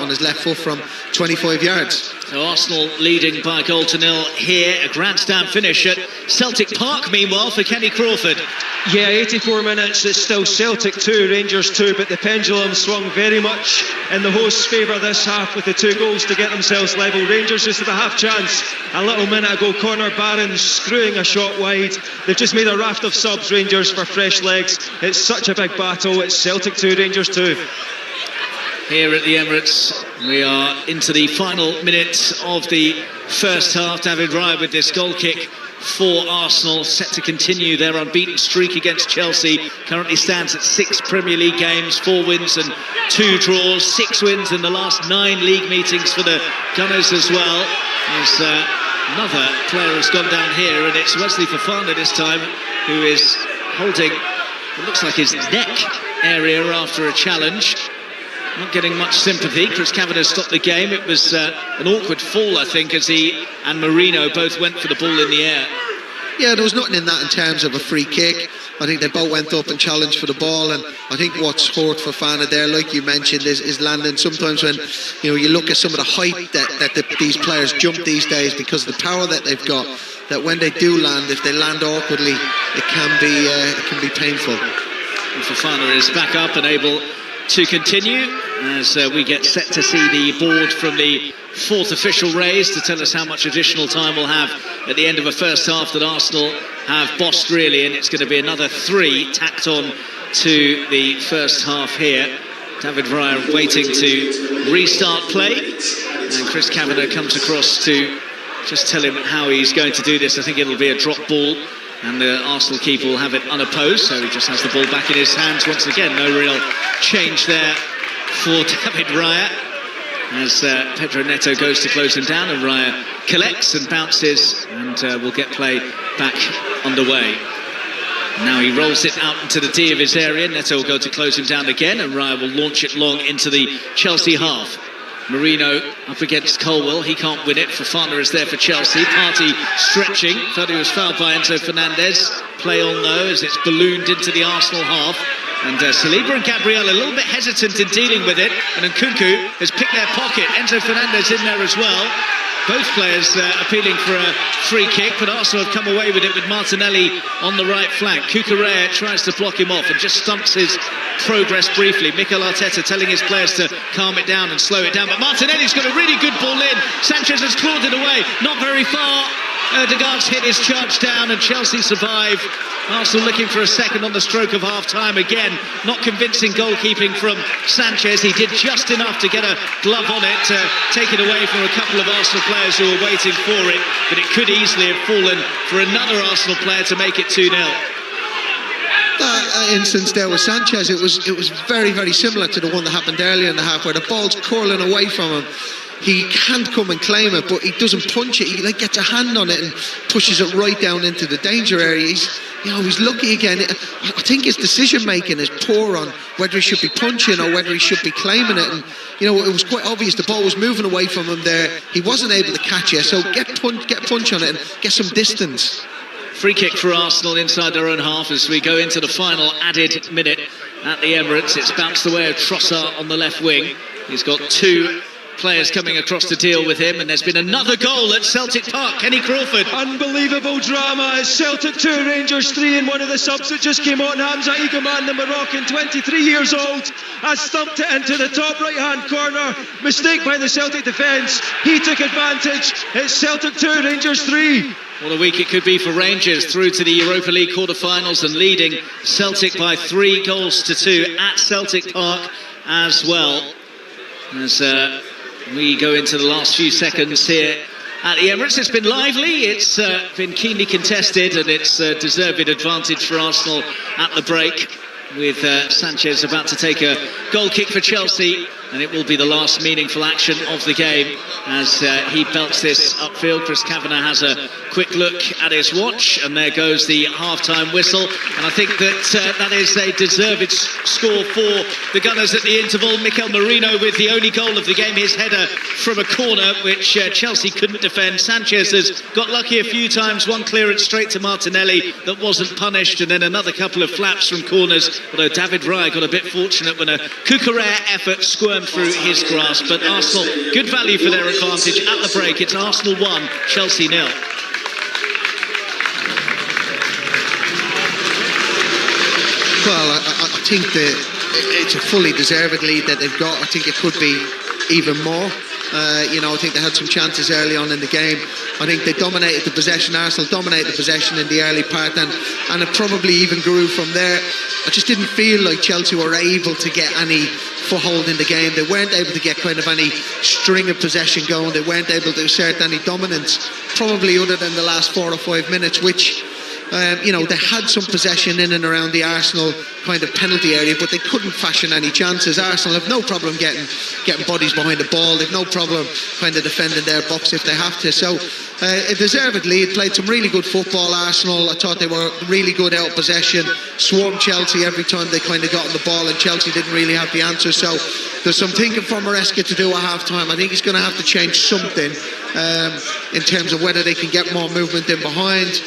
on his left foot from 25 yards. So Arsenal leading by 1-0 here. A grandstand finish at Celtic Park, meanwhile, for Kenny Crawford. Yeah, 84 minutes, it's still Celtic 2, Rangers 2, but the pendulum swung very much in the host's favour this half with the 2 goals to get themselves level. Rangers just had a half chance a little minute ago. Connor Barron screwing a shot wide. They've just made a raft of subs, Rangers, for fresh legs. It's such a big battle. It's Celtic 2, Rangers 2. Here at the Emirates, we are into the final minutes of the first half. David Raya with this goal kick for Arsenal, set to continue their unbeaten streak against Chelsea. Currently stands at 6 Premier League games, 4 wins and 2 draws, 6 wins in the last 9 league meetings for the Gunners as well. There's another player who's gone down here, and it's Wesley Fofana this time, who is holding what looks like his neck area after a challenge. Not getting much sympathy. Chris Kavanagh stopped the game. It was an awkward fall, I think, as he and Marino both went for the ball in the air. Yeah, there was nothing in that in terms of a free kick. I think they both went up and challenged for the ball, and I think what's hurt Fofana there, like you mentioned, is landing. Sometimes when you look at some of the height that these players jump these days, because of the power that they've got, that when they do land, if they land awkwardly, it can be painful. And Fofana is back up and able to continue as we get set to see the board from the 4th official raised to tell us how much additional time we'll have at the end of a first half that Arsenal have bossed really, and it's going to be another 3 tacked on to the first half here. David Raya waiting to restart play, and Chris Kavanagh comes across to just tell him how he's going to do this. I think it'll be a drop ball, and the Arsenal keeper will have it unopposed, so he just has the ball back in his hands once again. No real change there for David Raya as Pedro Neto goes to close him down, and Raya collects and bounces, and will get play back underway. Now he rolls it out into the D of his area. Neto will go to close him down again, and Raya will launch it long into the Chelsea half. Marino up against Colwell, he can't win it. Fofana is there for Chelsea. Partey stretching, thought he was fouled by Enzo Fernandez. Play on though as it's ballooned into the Arsenal half. And Saliba and Gabriel a little bit hesitant in dealing with it. And Nkunku has picked their pocket. Enzo Fernandez in there as well. Both players appealing for a free kick, but Arsenal have come away with it with Martinelli on the right flank. Cucurella tries to block him off and just stumps his progress briefly. Mikel Arteta telling his players to calm it down and slow it down, but Martinelli's got a really good ball in. Sanchez has clawed it away, not very far. Odegaard's hit his charge down, and Chelsea survive. Arsenal looking for a second on the stroke of half-time again. Not convincing goalkeeping from Sanchez. He did just enough to get a glove on it to take it away from a couple of Arsenal players who were waiting for it, but it could easily have fallen for another Arsenal player to make it 2-0. That instance there with Sanchez, it was very, very similar to the one that happened earlier in the half, where the ball's curling away from him. He can't come and claim it, but he doesn't punch it. He gets a hand on it and pushes it right down into the danger area. He's lucky again. I think his decision making is poor on whether he should be punching or whether he should be claiming it. And it was quite obvious the ball was moving away from him there. He wasn't able to catch it, so get punch on it and get some distance. Free kick for Arsenal inside their own half as we go into the final added minute at the Emirates. It's bounced away of Trossard on the left wing. He's got 2 players coming across to deal with him, and there's been another goal at Celtic Park. Kenny Crawford. Unbelievable drama. It's Celtic 2, Rangers 3, and one of the subs that just came on, Hamza Egaman, the Moroccan, 23 years old, has stumped it into the top right-hand corner. Mistake by the Celtic defence. He took advantage. It's Celtic 2, Rangers 3. What a week it could be for Rangers, through to the Europa League quarter-finals and leading Celtic by 3-2 at Celtic Park as well. As we go into the last few seconds here at the Emirates. It's been lively, it's been keenly contested, and it's a deserved advantage for Arsenal at the break, with Sanchez about to take a goal kick for Chelsea, and it will be the last meaningful action of the game as he belts this upfield. Chris Kavanagh has a quick look at his watch, and there goes the half-time whistle, and I think that that is a deserved score for the Gunners at the interval. Mikel Merino with the only goal of the game, his header from a corner which Chelsea couldn't defend. Sanchez has got lucky a few times, one clearance straight to Martinelli that wasn't punished, and then another couple of flaps from corners, although David Raya got a bit fortunate when a Cucurella effort squirmed firm through his grasp, but Arsenal, good value for their advantage at the break. It's Arsenal 1, Chelsea 0. Well, I think that it's a fully deserved lead that they've got. I think it could be even more. I think they had some chances early on in the game. I think they dominated the possession. Arsenal dominated the possession in the early part, and it probably even grew from there. I just didn't feel like Chelsea were able to get any foothold in the game. They weren't able to get kind of any string of possession going. They weren't able to assert any dominance, probably other than the last 4 or 5 minutes, which they had some possession in and around the Arsenal kind of penalty area, but they couldn't fashion any chances. Arsenal have no problem getting bodies behind the ball. They've no problem kind of defending their box if they have to. So a deserved lead, played some really good football. Arsenal, I thought they were really good out of possession, swarmed Chelsea every time they kind of got on the ball, and Chelsea didn't really have the answer. So there's some thinking for Maresca to do at half-time. I think he's going to have to change something in terms of whether they can get more movement in behind,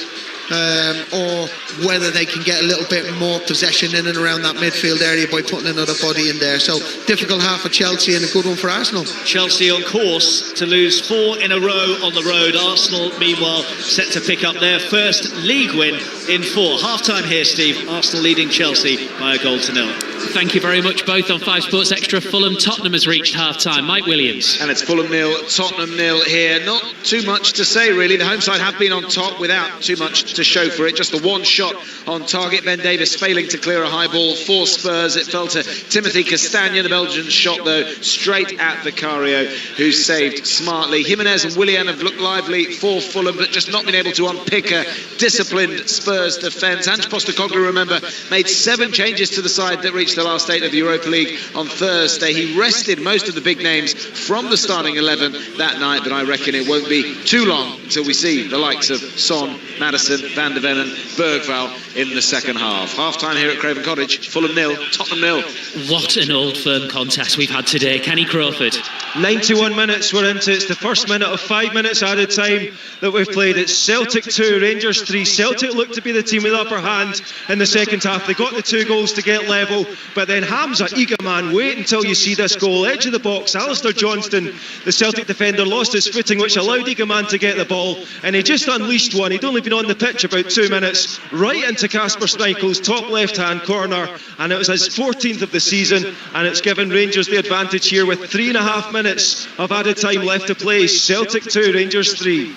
or whether they can get a little bit more possession in and around that midfield area by putting another body in there. So difficult half for Chelsea and a good one for Arsenal. Chelsea on course to lose 4 in a row on the road. Arsenal, meanwhile, set to pick up their first league win in 4. Half-time here, Steve. Arsenal leading Chelsea by a goal to 0. Thank you very much, both on 5 Sports Extra. Fulham Tottenham has reached half-time. Mike Williams. And it's Fulham 0, Tottenham 0 here. Not too much to say, really. The home side have been on top without too much to show for it. Just the one shot on target. Ben Davies failing to clear a high ball for Spurs. It fell to Timothy Castagna. The Belgian shot, though, straight at Vicario, who saved smartly. Jimenez and Willian have looked lively for Fulham, but just not been able to unpick a disciplined Spurs defence. Ange Postecoglou, remember, made 7 changes to the side that reached the last 8 of the Europa League on Thursday. He rested most of the big names from the starting 11 that night, but I reckon it won't be too long until we see the likes of Son, Maddison, Van de Ven and Bergvall in the second half. Half-time here at Craven Cottage. Fulham 0, Tottenham 0. What an old firm contest we've had today. Kenny Crawford. 91 minutes we're into. It's the first minute of 5 minutes added time that we've played. It's Celtic 2, Rangers 3. Celtic looked to be the team with the upper hand in the second half. They got the 2 goals to get level, but then Hamza, eager man, wait until you see this goal. Edge of the box, Alistair Johnston, the Celtic defender, lost his footing, which allowed eager man to get the ball, and he just unleashed one. He'd only been on the pitch about 2 minutes, right into Casper Schmeichel's top left-hand corner, and it was his 14th of the season, and it's given Rangers the advantage here with 3.5 minutes of added time left to play. Celtic 2, Rangers 3.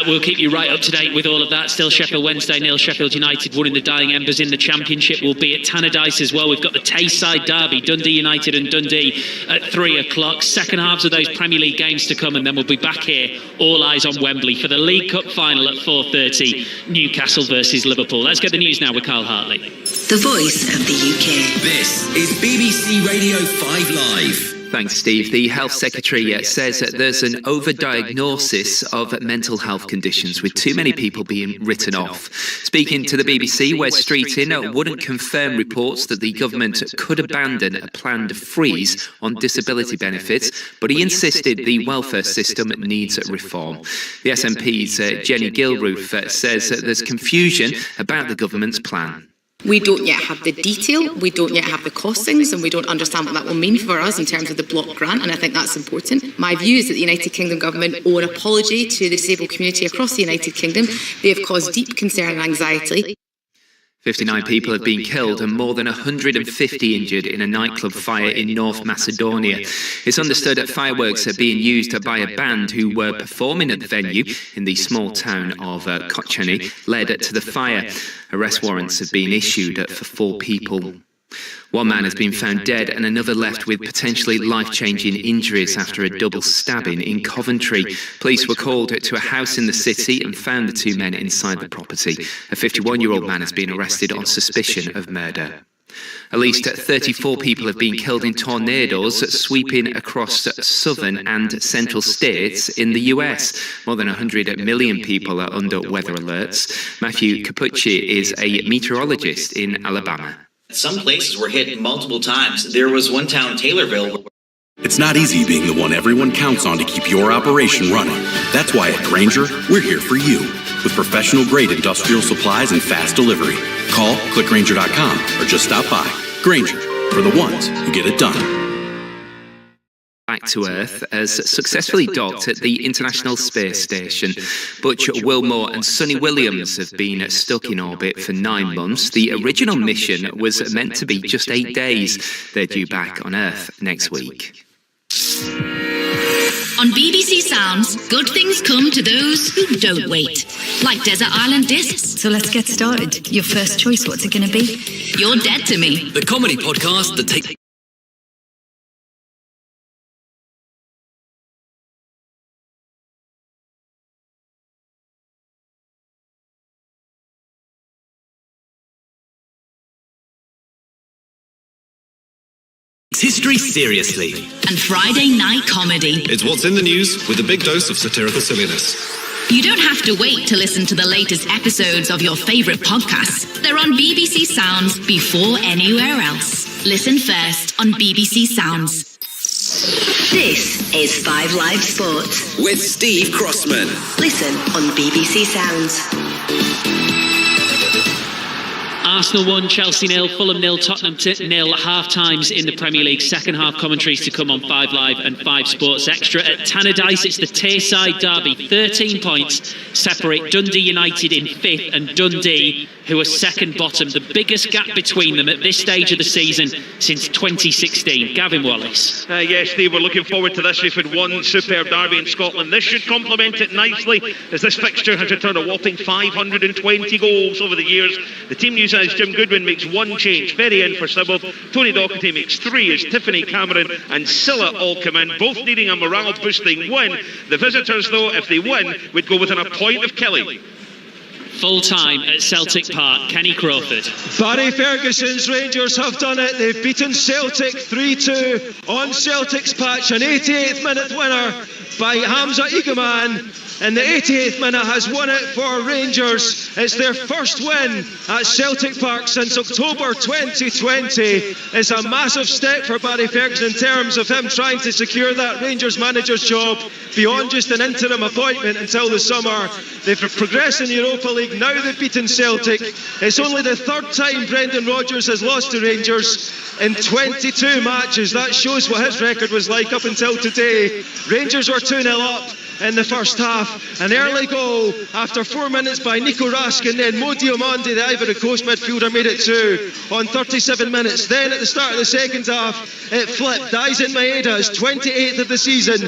We'll keep you right up to date with all of that. Still Sheffield Wednesday 0, Sheffield United 1 in the dying embers in the Championship. We'll be at Tannadice as well. We've got the Tayside derby, Dundee United and Dundee at 3 o'clock. Second halves of those Premier League games to come, and then we'll be back here, all eyes on Wembley, for the League Cup final at 4:30, Newcastle versus Liverpool. Let's get the news now with Carl Hartley. The voice of the UK. This is BBC Radio 5 Live. Thanks, Steve. The Health Secretary says that there's an overdiagnosis of mental health conditions, with too many people being written off. Speaking to the BBC, Wes Streeting wouldn't confirm reports that the government could abandon a planned freeze on disability benefits, but he insisted the welfare system needs reform. The SNP's Jenny Gilruth says that there's confusion about the government's plan. We don't yet have the detail, we don't yet have the costings, and we don't understand what that will mean for us in terms of the block grant, and I think that's important. My view is that the United Kingdom government owe an apology to the disabled community across the United Kingdom. They have caused deep concern and anxiety. 59 people have been killed and more than 150 injured in a nightclub fire in North Macedonia. It's understood that fireworks are being used by a band who were performing at the venue in the small town of Kochani led to the fire. Arrest warrants have been issued for 4 people. One man has been found dead and another left with potentially life-changing injuries after a double stabbing in Coventry. Police were called to a house in the city and found the 2 men inside the property. A 51-year-old man has been arrested on suspicion of murder. At least 34 people have been killed in tornadoes sweeping across southern and central states in the US. More than 100 million people are under weather alerts. Matthew Capucci is a meteorologist in Alabama. Some places were hit multiple times. There was one town, Taylorville. It's not easy being the one everyone counts on to keep your operation running. That's why at Grainger, we're here for you. With professional-grade industrial supplies and fast delivery. Call, click Grainger.com, or just stop by. Grainger, for the ones who get it done. back to Earth has successfully docked at the International Space Station. Butch Wilmore and Sonny Williams have been stuck in orbit for 9 months. The original mission was meant to be just 8 days. They're due back on Earth next week. On BBC Sounds, good things come to those who don't wait. Like Desert Island Discs. So let's get started. Your first choice, what's it going to be? You're Dead to Me. The comedy podcast that takes... history seriously. And Friday night comedy. It's what's in the news with a big dose of satirical silliness. You don't have to wait to listen to the latest episodes of your favourite podcasts. They're on BBC Sounds before anywhere else. Listen first on BBC Sounds. This is 5 Live Sports with Steve Crossman. Listen on BBC Sounds. Arsenal 1, Chelsea 0, Fulham 0, Tottenham 0, half-times in the Premier League. Second half commentaries to come on 5 Live and 5 Sports Extra. At Tannadice, it's the Tayside derby. 13 points separate Dundee United in 5th and Dundee, who are second bottom. The biggest gap between them at this stage of the season since 2016. Gavin Wallace. Yes, Steve, we're looking forward to this. We've had one superb derby in Scotland. This should complement it nicely, as this fixture has returned a whopping 520 goals over the years. The team news as Jim Goodwin makes one change, Ferry in for Sybil. Tony Docherty makes 3 as Tiffany Cameron and Scylla all come in, both needing a morale-boosting win. The visitors, though, if they win, would go within a point of Killie. Full time at Celtic Park. Kenny Crawford. Barry Ferguson's Rangers have done it. They've beaten Celtic 3-2 on Celtic's patch. An 88th minute winner by Hamza Egeman. And the 88th minute has won it for Rangers. It's their first win at Celtic Park since October 2020. It's a massive step for Barry Ferguson in terms of him trying to secure that Rangers manager's job beyond just an interim appointment until the summer. They've progressed in the Europa League. Now they've beaten Celtic. It's only the 3rd time Brendan Rodgers has lost to Rangers in 22 matches. That shows what his record was like up until today. Rangers were 2-0 up in the first half. An early goal after 4 minutes by Nico Rask, and then Mo Diomande, the Ivory Coast midfielder, made it 2 on 37 minutes. Then at the start of the second half, it flipped. Daisen Maeda, his 28th of the season,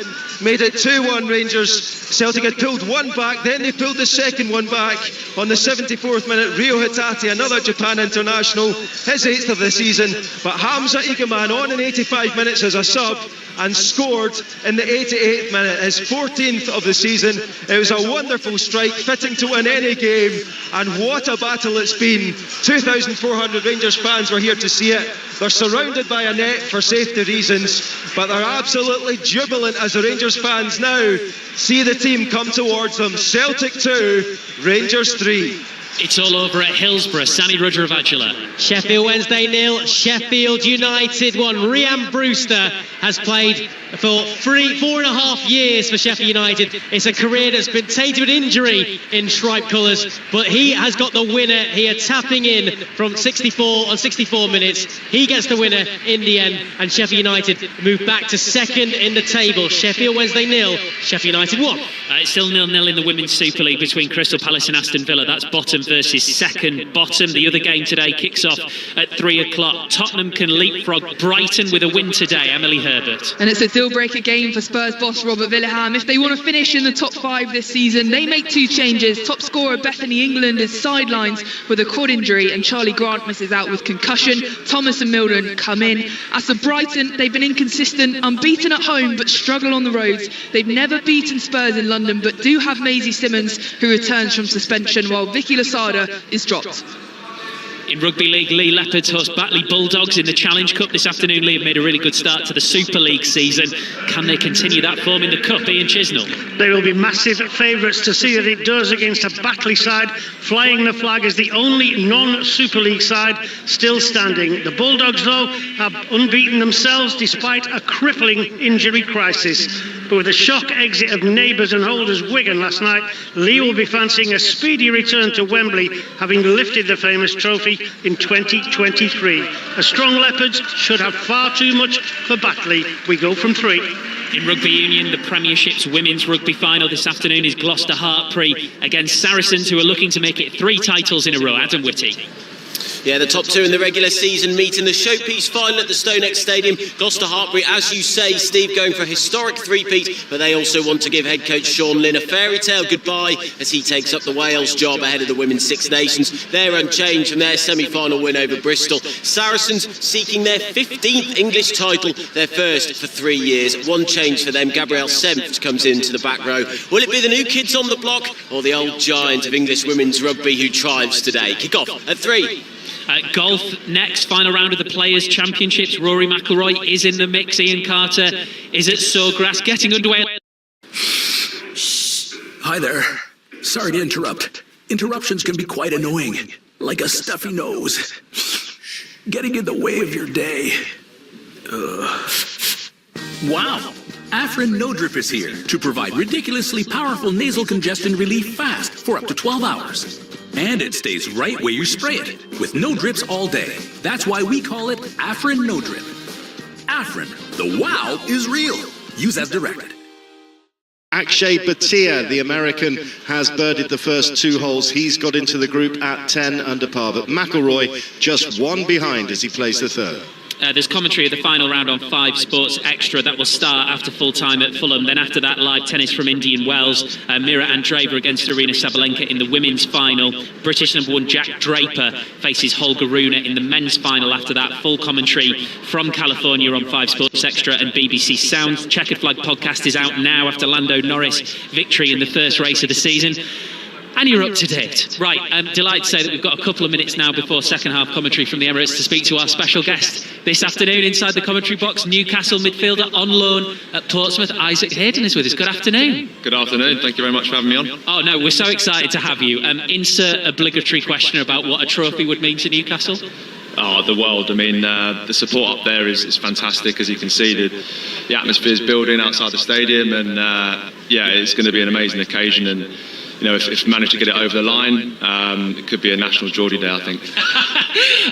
made it 2-1 Rangers. Celtic had pulled one back, then they pulled the second one back on the 74th minute. Ryo Hatate, another Japan international, his 8th of the season. But Hamza Egeman on in 85 minutes as a sub and scored in the 88th minute, his 14th of the season. It was a wonderful strike, fitting to win any game, and what a battle it's been. 2,400 Rangers fans were here to see it. They're surrounded by a net for safety reasons, but they're absolutely jubilant as the Rangers fans now see the team come towards them. Celtic 2, Rangers 3. It's all over at Hillsborough. Sammy Rudgeravajula. Sheffield Wednesday 0, Sheffield United 1. Rhian Brewster has played for 4.5 years for Sheffield United. It's a career that's been tainted with injury in striped colours, but he has got the winner here, tapping in from 64 minutes. He gets the winner in the end, and Sheffield United move back to second in the table. Sheffield Wednesday 0, Sheffield United 1. It's still 0-0 in the Women's Super League between Crystal Palace and Aston Villa. That's bottom versus second bottom. The other game today kicks off at 3 o'clock. Tottenham can leapfrog Brighton with a win today. Emily Herbert. And it's a deal-breaker game for Spurs boss Robert Villeham. If they want to finish in the top 5 this season, they make 2 changes. Top scorer Bethany England is sidelines with a quad injury, and Charlie Grant misses out with concussion. Thomas and Milden come in. As for Brighton, they've been inconsistent, unbeaten at home but struggle on the roads. They've never beaten Spurs in London but do have Maisie Simmons, who returns from suspension, while Vicky Losada is dropped. In Rugby League, Lee Leopards host Batley Bulldogs in the Challenge Cup this afternoon. Lee have made a really good start to the Super League season. Can they continue that form in the Cup? Ian Chisnell. They will be massive favourites to see that it does against a Batley side flying the flag as the only non-Super League side still standing. The Bulldogs, though, have unbeaten themselves despite a crippling injury crisis. But with the shock exit of neighbours and holders Wigan last night, Lee will be fancying a speedy return to Wembley, having lifted the famous trophy in 2023. A strong Leopards should have far too much for Batley. We go from 3. In rugby union, the Premiership's women's rugby final this afternoon is Gloucester Hartpury against Saracens, who are looking to make it 3 titles in a row. Adam Whitty. Yeah, the top 2 in the regular season meet in the showpiece final at the StoneX Stadium. Gloucester Hartpury, as you say, Steve, going for a historic three-peat, but they also want to give head coach Sean Lynn a fairy tale goodbye as he takes up the Wales job ahead of the Women's Six Nations. They're unchanged from their semi-final win over Bristol. Saracens seeking their 15th English title, their first for 3 years. One change for them, Gabrielle Senft comes into the back row. Will it be the new kids on the block or the old giant of English women's rugby who triumphs today? Kick off at 3. Golf next, final round of the Players' Championships. Rory McIlroy is in the mix. Ian Carter is at Sawgrass, getting underway. Hi there. Sorry to interrupt. Interruptions can be quite annoying, like a stuffy nose, getting in the way of your day. Wow! Afrin No Drip is here to provide ridiculously powerful nasal congestion relief fast for up to 12 hours. And it stays right where you spray it, with no drips all day. That's why we call it Afrin No Drip. Afrin, the wow is real. Use as directed. Akshay Bhatia, the American, has birdied the first 2 holes. He's got into the group at 10 under par, but McIlroy just 1 behind as he plays the 3rd. There's commentary of the final round on 5 Sports Extra that will start after full time at Fulham. Then after that, live tennis from Indian Wells. Mira Andreeva against Arina Sabalenka in the women's final. British number 1 Jack Draper faces Holger Rune in the men's final. After that, full commentary from California on 5 Sports Extra and BBC Sounds. Checkered Flag podcast is out now after Lando Norris victory in the first race of the season. And you're up to date. Right, I'm delighted to say that we've got a couple of minutes now before second half commentary from the Emirates to speak to our special guest this afternoon inside the commentary box, Newcastle midfielder on loan at Portsmouth. Isaac Hayden is with us. Good afternoon. Good afternoon. Thank you very much for having me on. Oh, no, we're so excited to have you. Insert obligatory question about what a trophy would mean to Newcastle. Oh, the world. I mean, the support up there is fantastic. As you can see, the atmosphere is building outside the stadium, and yeah, it's going to be an amazing occasion. And you know, if we manage to get it over the line, it could be a national Geordie day, I think.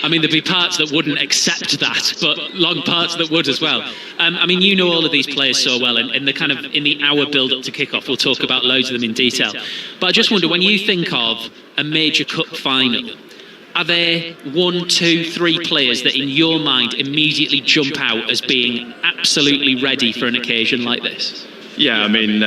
I mean, there'd be parts that wouldn't accept that, but long parts that would as well. I mean, you know all of these players so well, and in the hour build-up to kick-off, we'll talk about loads of them in detail. But I just wonder, when you think of a major cup final, are there 1, 2, 3 players that in your mind immediately jump out as being absolutely ready for an occasion like this? Yeah, I mean,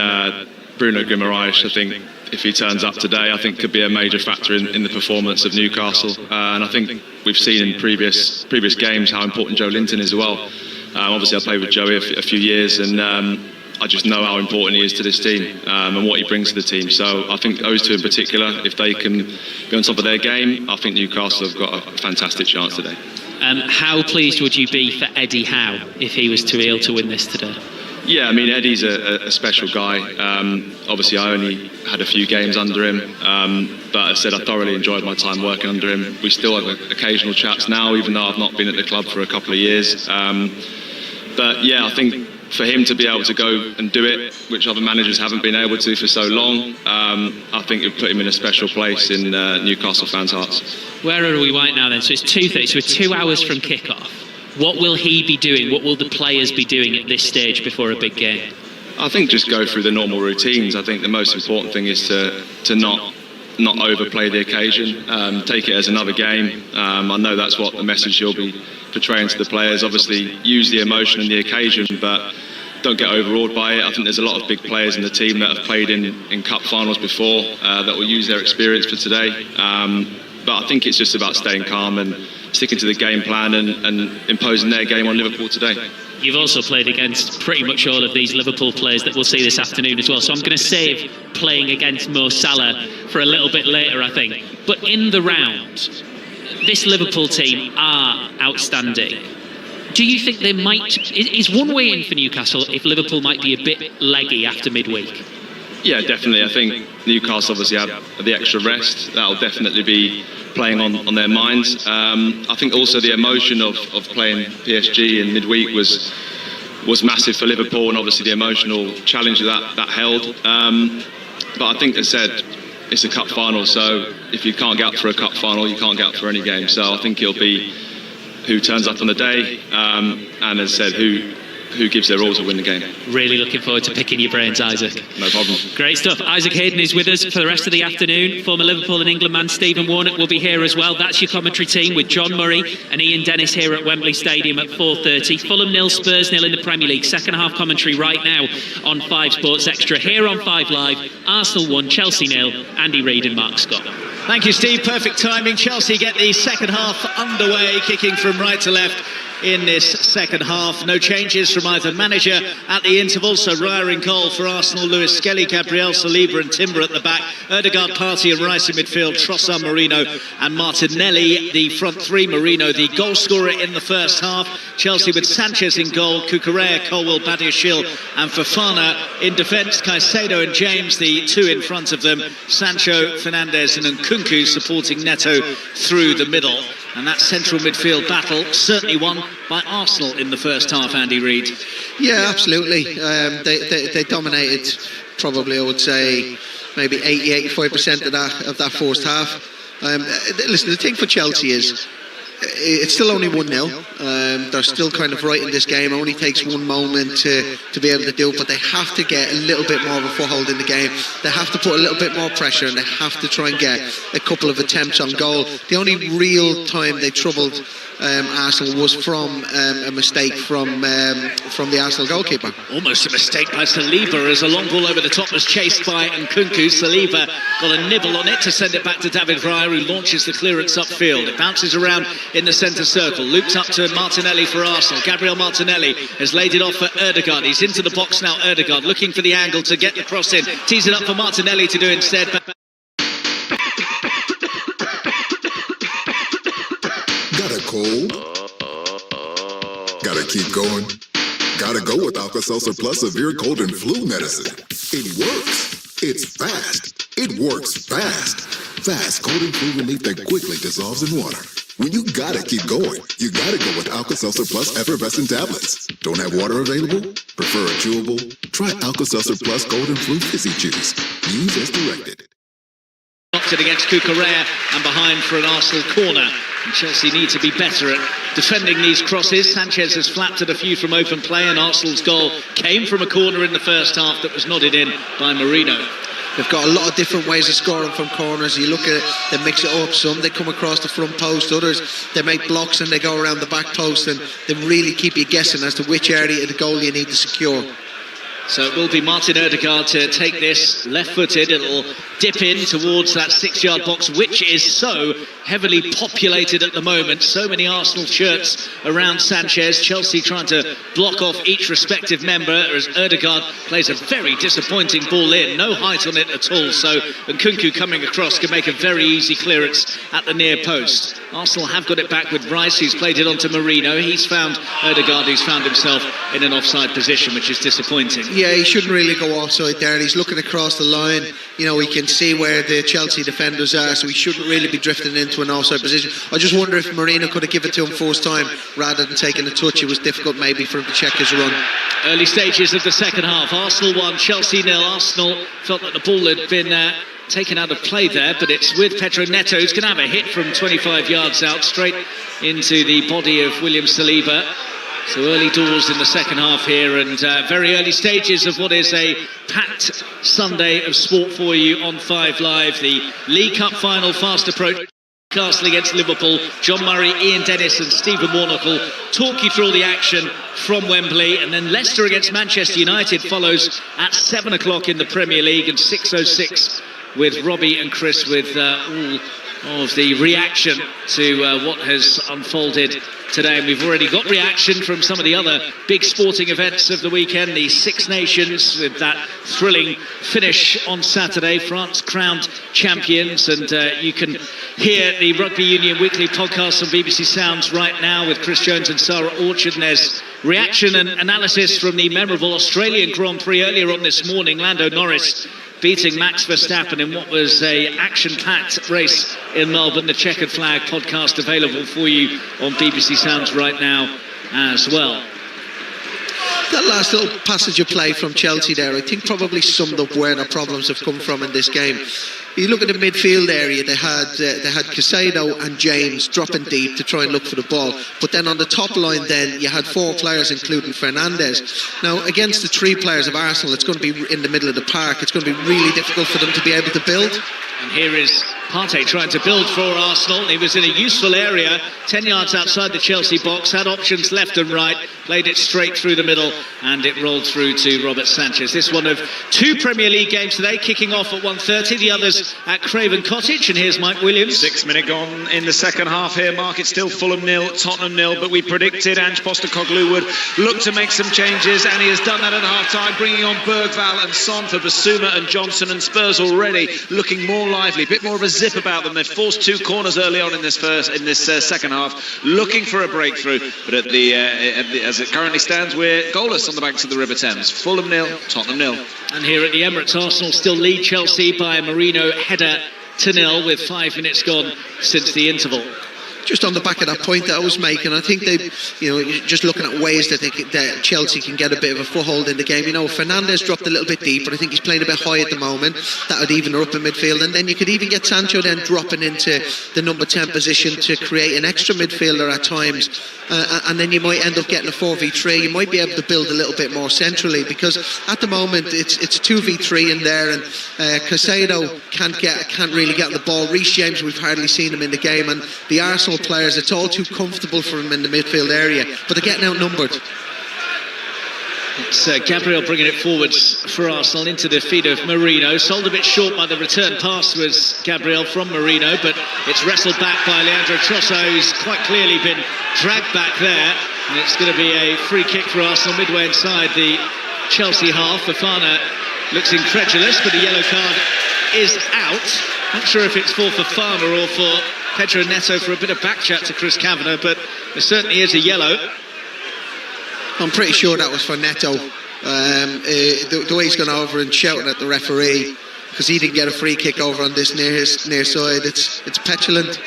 Bruno Guimaraes, I think, if he turns up today, I think could be a major factor in the performance of Newcastle. And I think we've seen in previous games how important Joe Linton is as well. Obviously, I played with Joey a few years, and I just know how important he is to this team and what he brings to the team. So I think those 2 in particular, if they can be on top of their game, I think Newcastle have got a fantastic chance today. How pleased would you be for Eddie Howe if he was to be able to win this today? Yeah, I mean, Eddie's a special guy. Obviously, I only had a few games under him, but as I said, I thoroughly enjoyed my time working under him. We still have occasional chats now, even though I've not been at the club for a couple of years. But yeah, I think for him to be able to go and do it, which other managers haven't been able to for so long, I think it put him in a special place in Newcastle fans' hearts. Where are we right now then? So it's 2:30, so we're 2 hours from kick-off. What will he be doing? What will the players be doing at this stage before a big game? I think just go through the normal routines. I think the most important thing is to not overplay the occasion, take it as another game. I know that's what the message he'll be portraying to the players. Obviously, use the emotion and the occasion, but don't get overawed by it. I think there's a lot of big players in the team that have played in cup finals before that will use their experience for today. But I think it's just about staying calm and sticking to the game plan and imposing their game on Liverpool today. You've also played against pretty much all of these Liverpool players that we'll see this afternoon as well, so I'm going to save playing against Mo Salah for a little bit later, I think. But in the round, this Liverpool team are outstanding. Do you think they might... Is one way in for Newcastle if Liverpool might be a bit leggy after midweek? Yeah, definitely. I think Newcastle obviously have the extra rest. That'll definitely be playing on their minds. I think also the emotion of playing PSG in midweek was massive for Liverpool, and obviously the emotional challenge that held. But I think, as I said, it's a cup final, so if you can't get up for a cup final, you can't get up for any game. So I think it'll be who turns up on the day, and as I said, who who gives their all to win the game. Really looking forward to picking your brains, Isaac. No problem. Great stuff. Isaac Hayden is with us for the rest of the afternoon. Former Liverpool and England man Stephen Warnock will be here as well. That's your commentary team with John Murray and Ian Dennis here at Wembley Stadium at 4:30. Fulham 0, Spurs 0 in the Premier League. Second half commentary right now on 5 Sports Extra here on 5 Live. Arsenal 1, Chelsea 0. Andy Reid and Mark Scott. Thank you, Steve. Perfect timing. Chelsea get the second half underway, kicking from right to left in this second half. No changes from either manager at the interval. So Raya in goal for Arsenal, Lewis Skelly, Gabriel, Saliba and Timber at the back. Ødegaard, Partey and Rice in midfield. Trossard, Marino and Martinelli, the front three. Marino, the goal scorer in the first half. Chelsea with Sanchez in goal, Cucurella, Colwill, Badiashile and Fofana in defence. Caicedo and James, the two in front of them. Sancho, Fernandes and Nkunku supporting Neto through the middle. And that central midfield battle certainly won by Arsenal in the first half, Andy Reid. Yeah, absolutely. They dominated probably, I would say, maybe 80-85% of that first half. Listen, the thing for Chelsea is it's still only 1-0. They're still kind of right in this game. It only takes one moment to be able to do it, but they have to get a little bit more of a foothold in the game. They have to put a little bit more pressure and they have to try and get a couple of attempts on goal. The only real time they troubled Arsenal was from a mistake from the Arsenal goalkeeper. Almost a mistake by Saliba as a long ball over the top was chased by Nkunku. Saliba got a nibble on it to send it back to David Raya, who launches the clearance upfield. It bounces around in the centre circle, looped up to Martinelli for Arsenal. Gabriel Martinelli has laid it off for Ødegaard. He's into the box now. Ødegaard looking for the angle to get the cross in, tees it up for Martinelli to do instead. Got a cold? Gotta keep going? Gotta go with Alka-Seltzer Plus Severe Cold and Flu Medicine. It works. It's fast. It works fast. Fast cold and flu relief that quickly dissolves in water. When you gotta keep going, you gotta go with Alka-Seltzer Plus Effervescent Tablets. Don't have water available? Prefer a chewable? Try Alka-Seltzer Plus Cold and Flu Fizzy Juice. Use as directed. Knocked it against Cucurella and behind for an Arsenal corner. And Chelsea need to be better at defending these crosses. Sanchez has flapped at a few from open play, and Arsenal's goal came from a corner in the first half that was nodded in by Marino. They've got a lot of different ways of scoring from corners. You look at it, they mix it up. Some they come across the front post, others they make blocks and they go around the back post, and they really keep you guessing as to which area of the goal you need to secure. So it will be Martin Ødegaard to take this left-footed. It'll dip in towards that 6-yard box, which is so heavily populated at the moment. So many Arsenal shirts around Sanchez. Chelsea trying to block off each respective member as Ødegaard plays a very disappointing ball in. No height on it at all. So Nkunku coming across can make a very easy clearance at the near post. Arsenal have got it back with Rice, who's played it onto Marino. He's found Ødegaard, who's found himself in an offside position, which is disappointing. Yeah, he shouldn't really go offside there. He's looking across the line. You know, he can see where the Chelsea defenders are, so he shouldn't really be drifting into an offside position. I just wonder if Marino could have given it to him first time rather than taking a touch. It was difficult maybe for him to check his run. Early stages of the second half. Arsenal 1, Chelsea 0. Arsenal felt that the ball had been taken out of play there, but it's with Pedro Neto, who's going to have a hit from 25 yards out straight into the body of William Saliba. So early doors in the second half here, and very early stages of what is a packed Sunday of sport for you on 5 Live. The League Cup final fast approach. Newcastle against Liverpool. John Murray, Ian Dennis and Stephen Warnock will talk you through all the action from Wembley, and then Leicester against Manchester United follows at 7 o'clock in the Premier League, and 6:06 with Robbie and Chris with all of the reaction to what has unfolded today. And we've already got reaction from some of the other big sporting events of the weekend. The Six Nations with that thrilling finish on Saturday. France crowned champions, and you can hear the Rugby Union Weekly podcast on BBC Sounds right now with Chris Jones and Sarah Orchard. And there's reaction and analysis from the memorable Australian Grand Prix earlier on this morning. Lando Norris beating Max Verstappen in what was a action-packed race in Melbourne. The Checkered Flag podcast available for you on BBC Sounds right now as well. That last little passage of play from Chelsea there, I think probably summed up where the problems have come from in this game. you look at the midfield area, they had Caicedo and James dropping deep to try and look for the ball. But then on the top line, then you had 4 players, including Fernandes. Now, against the 3 players of Arsenal, it's going to be in the middle of the park. It's going to be really difficult for them to be able to build. And here is Partey trying to build for Arsenal. He was in a useful area, 10 yards outside the Chelsea box, had options left and right, played it straight through the middle, and it rolled through to Robert Sanchez. This one of 2 Premier League games today, kicking off at 1:30, the others at Craven Cottage. And here's Mike Williams. 6 minutes gone in the second half here, Mark. It's still Fulham 0, Tottenham 0, but we predicted Ange Postecoglou would look to make some changes, and he has done that at half-time, bringing on Bergvall and Son for Basuma and Johnson, and Spurs already looking more lively, a bit more of a zip about them. They've forced 2 corners early on in this second half, looking for a breakthrough, but as it currently stands, we're goalless on the banks of the River Thames. Fulham 0, Tottenham 0. And here at the Emirates, Arsenal still lead Chelsea by a Merino header to 0 with 5 minutes gone since the interval. Just on the back of that point that I was making, I think they, just looking at ways that that Chelsea can get a bit of a foothold in the game. Fernandes dropped a little bit deep, but I think he's playing a bit high at the moment. That would even her up in midfield, and then you could even get Sancho then dropping into the number 10 position to create an extra midfielder at times, and then you might end up getting a 4v3. You might be able to build a little bit more centrally, because at the moment it's 2v3 in there, and Caicedo can't really get the ball. Reece James, we've hardly seen him in the game, and the Arsenal players, it's all too comfortable for him in the midfield area, but they're getting outnumbered. It's Gabriel bringing it forwards for Arsenal into the feet of Merino. Sold a bit short by the return pass was Gabriel from Merino, but it's wrestled back by Leandro Trossard, who's quite clearly been dragged back there, and it's going to be a free kick for Arsenal midway inside the Chelsea half. Fofana looks incredulous, but the yellow card is out. Not sure if it's for Fofana or for Pedro Neto for a bit of back chat to Chris Kavanagh, but there certainly is a yellow. I'm pretty sure that was for Neto. The way he's gone over and shouting at the referee because he didn't get a free kick over on this near side. It's petulant.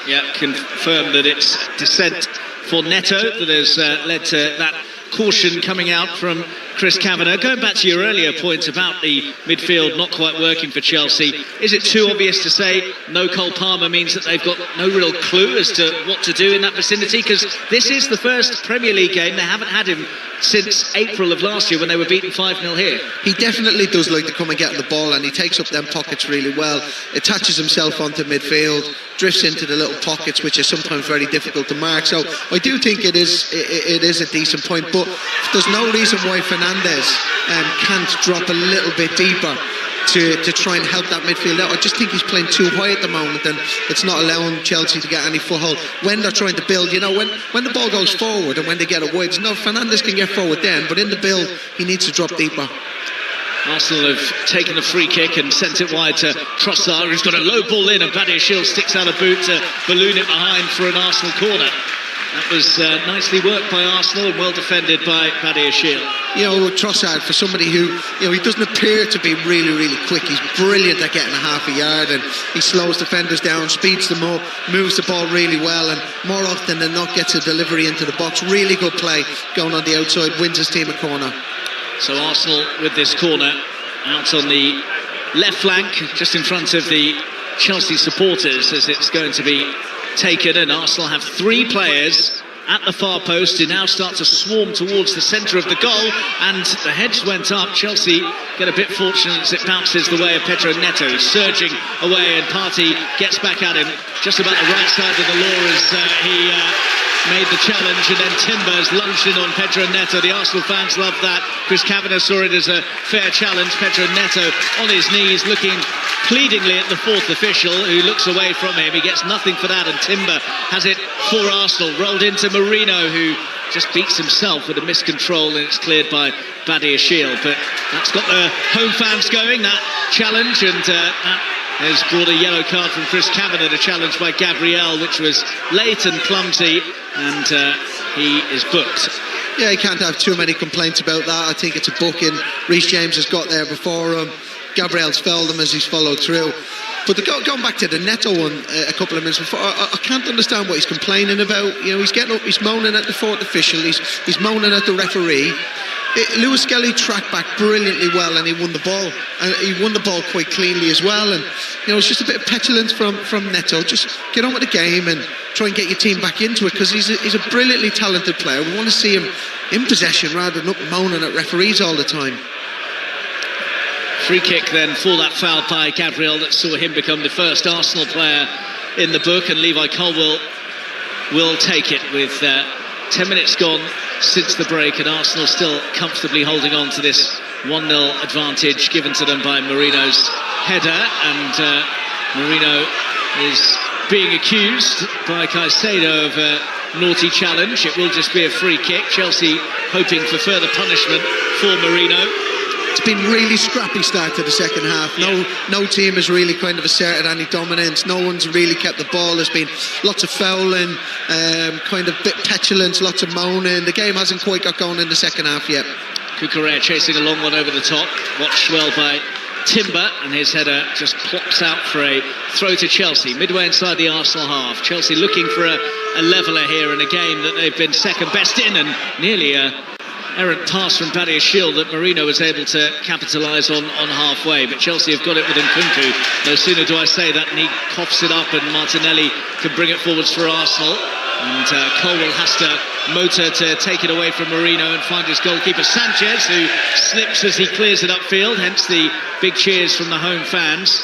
Yeah, confirm that it's dissent for Neto that has led to that caution coming out from Chris Kavanagh. Going back to your earlier point about the midfield not quite working for Chelsea, is it too obvious to say no Cole Palmer means that they've got no real clue as to what to do in that vicinity? Because this is the first Premier League game. They haven't had him since April of last year when they were beaten 5-0 here. He definitely does like to come and get the ball, and he takes up them pockets really well, attaches himself onto midfield, drifts into the little pockets, which is sometimes very difficult to mark. So I do think it is a decent point, but there's no reason why Fernandes can't drop a little bit deeper to try and help that midfield out. I just think he's playing too high at the moment, and it's not allowing Chelsea to get any foothold when they're trying to build. When the ball goes forward and when they get it wide, Fernandes can get forward then, but in the build he needs to drop deeper. Arsenal have taken a free kick and sent it wide to Trossard, who's got a low ball in, and Badiashile sticks out a boot to balloon it behind for an Arsenal corner. That was nicely worked by Arsenal and well defended by Badiashile. Trossard, for somebody who, he doesn't appear to be really, really quick. He's brilliant at getting a half a yard, and he slows defenders down, speeds them up, moves the ball really well, and more often than not gets a delivery into the box. Really good play going on the outside, wins his team a corner. So Arsenal with this corner out on the left flank, just in front of the Chelsea supporters as it's going to be taken, and Arsenal have 3 players at the far post who now start to swarm towards the centre of the goal, and the heads went up. Chelsea get a bit fortunate as it bounces the way of Pedro Neto, surging away, and Partey gets back at him just about the right side of the law as he made the challenge, and then Timbers lunged in on Pedro Neto. The Arsenal fans love that. Chris Kavanagh saw it as a fair challenge. Pedro Neto on his knees looking pleadingly at the 4th official, who looks away from him. He gets nothing for that, and Timber has it for Arsenal. Rolled into Merino, who just beats himself with a miscontrol, and it's cleared by Badiashile. But that's got the home fans going, that challenge, and that has brought a yellow card from Chris Kavanagh, the challenge by Gabriel, which was late and clumsy, and he is booked. Yeah, he can't have too many complaints about that. I think it's a booking. Reece James has got there before him. Gabriel's felled him as he's followed through. But going back to the Neto one a couple of minutes before, I can't understand what he's complaining about. He's getting up, he's moaning at the 4th official, he's moaning at the referee. Lewis Skelly tracked back brilliantly well, and he won the ball. And he won the ball quite cleanly as well. And it's just a bit of petulance from Neto. Just get on with the game and try and get your team back into it, because he's a brilliantly talented player. We want to see him in possession rather than up moaning at referees all the time. Free kick then for that foul by Gabriel that saw him become the first Arsenal player in the book, and Levi Colwill will take it with 10 minutes gone since the break, and Arsenal still comfortably holding on to this 1-0 advantage given to them by Marino's header. And Marino is being accused by Caicedo of a naughty challenge. It will just be a free kick. Chelsea hoping for further punishment for Marino. It's been really scrappy start to the second half. No team has really kind of asserted any dominance. No one's really kept the ball. There's been lots of fouling, kind of bit petulance, lots of moaning. The game hasn't quite got going in the second half yet. Cucurella chasing a long one over the top, watched well by Timber, and his header just plops out for a throw to Chelsea, midway inside the Arsenal half. Chelsea looking for a leveller here in a game that they've been second best in, and nearly a errant pass from Badiashile that Marino was able to capitalise on halfway, but Chelsea have got it with Nkunku. No sooner do I say that, and he coughs it up, and Martinelli can bring it forwards for Arsenal. And Colwill has to motor to take it away from Marino and find his goalkeeper Sanchez, who slips as he clears it upfield, hence the big cheers from the home fans.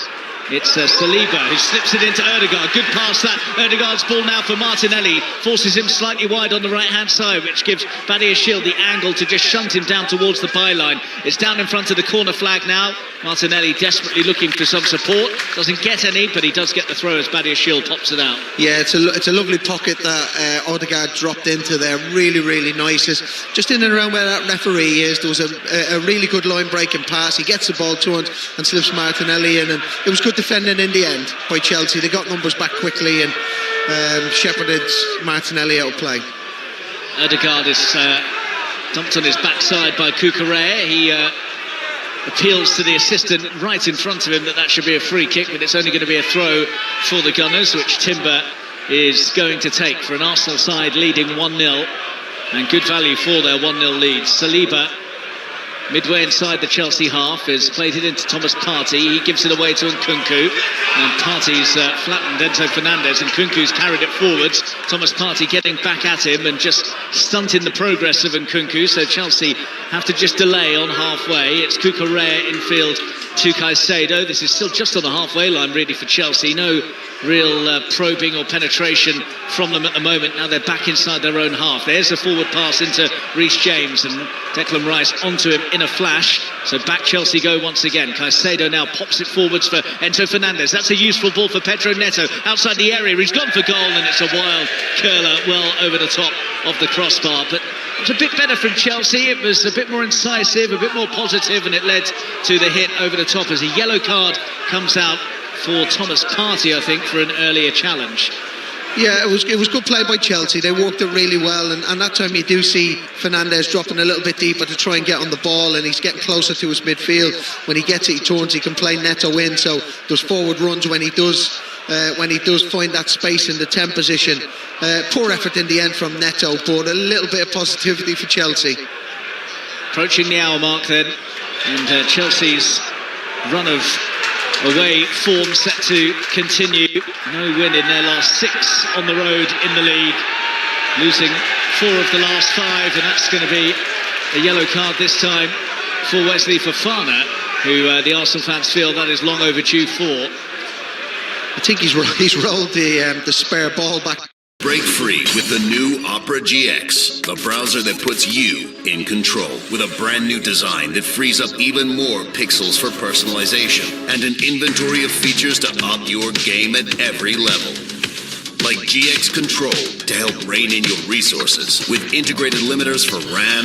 It's Saliba who slips it into Ødegaard. Good pass that. Ødegaard's ball now for Martinelli. Forces him slightly wide on the right-hand side, which gives Badiashile the angle to just shunt him down towards the byline. It's down in front of the corner flag now. Martinelli desperately looking for some support. Doesn't get any, but he does get the throw as Badiashile pops it out. Yeah, it's a lovely pocket that Ødegaard dropped into there. Really, really nice. It's just in and around where that referee is. There was a really good line-breaking pass. He gets the ball to him and slips Martinelli in, and it was good defending in the end by Chelsea. They got numbers back quickly and shepherded Martinelli out of play. Ødegaard is dumped on his backside by Cucurella. He appeals to the assistant right in front of him that should be a free kick, but it's only going to be a throw for the Gunners, which Timber is going to take for an Arsenal side leading 1-0, and good value for their 1-0 lead. Saliba, midway inside the Chelsea half, has played it into Thomas Partey. He gives it away to Nkunku, and Partey's flattened Enzo Fernandez, and Nkunku's carried it forwards. Thomas Partey getting back at him and just stunting the progress of Nkunku, so Chelsea have to just delay on halfway. It's Cucurella infield to Caicedo. This is still just on the halfway line really for Chelsea. No real probing or penetration from them at the moment. Now they're back inside their own half. There's a forward pass into Reece James, and Declan Rice onto him in a flash. So back Chelsea go once again. Caicedo now pops it forwards for Enzo Fernandez. That's a useful ball for Pedro Neto outside the area. He's gone for goal, and it's a wild curler well over the top of the crossbar. But it was a bit better from Chelsea. It was a bit more incisive, a bit more positive, and it led to the hit over the top as a yellow card comes out for Thomas Partey, I think, for an earlier challenge. Yeah, it was good play by Chelsea. They worked it really well, and that time you do see Fernandez dropping a little bit deeper to try and get on the ball, and he's getting closer to his midfield. When he gets it, he turns, he can play Neto in, so there's forward runs when he does find that space in the 10 position. Poor effort in the end from Neto, but a little bit of positivity for Chelsea. Approaching the hour mark then, and Chelsea's run of away form set to continue. No win in their last 6 on the road in the league, losing 4 of the last 5, and that's going to be a yellow card this time for Wesley Fofana, who the Arsenal fans feel that is long overdue for. I think he's rolled the spare ball back. Break free with the new Opera GX, the browser that puts you in control, with a brand new design that frees up even more pixels for personalization and an inventory of features to up your game at every level. Like GX Control to help rein in your resources with integrated limiters for RAM,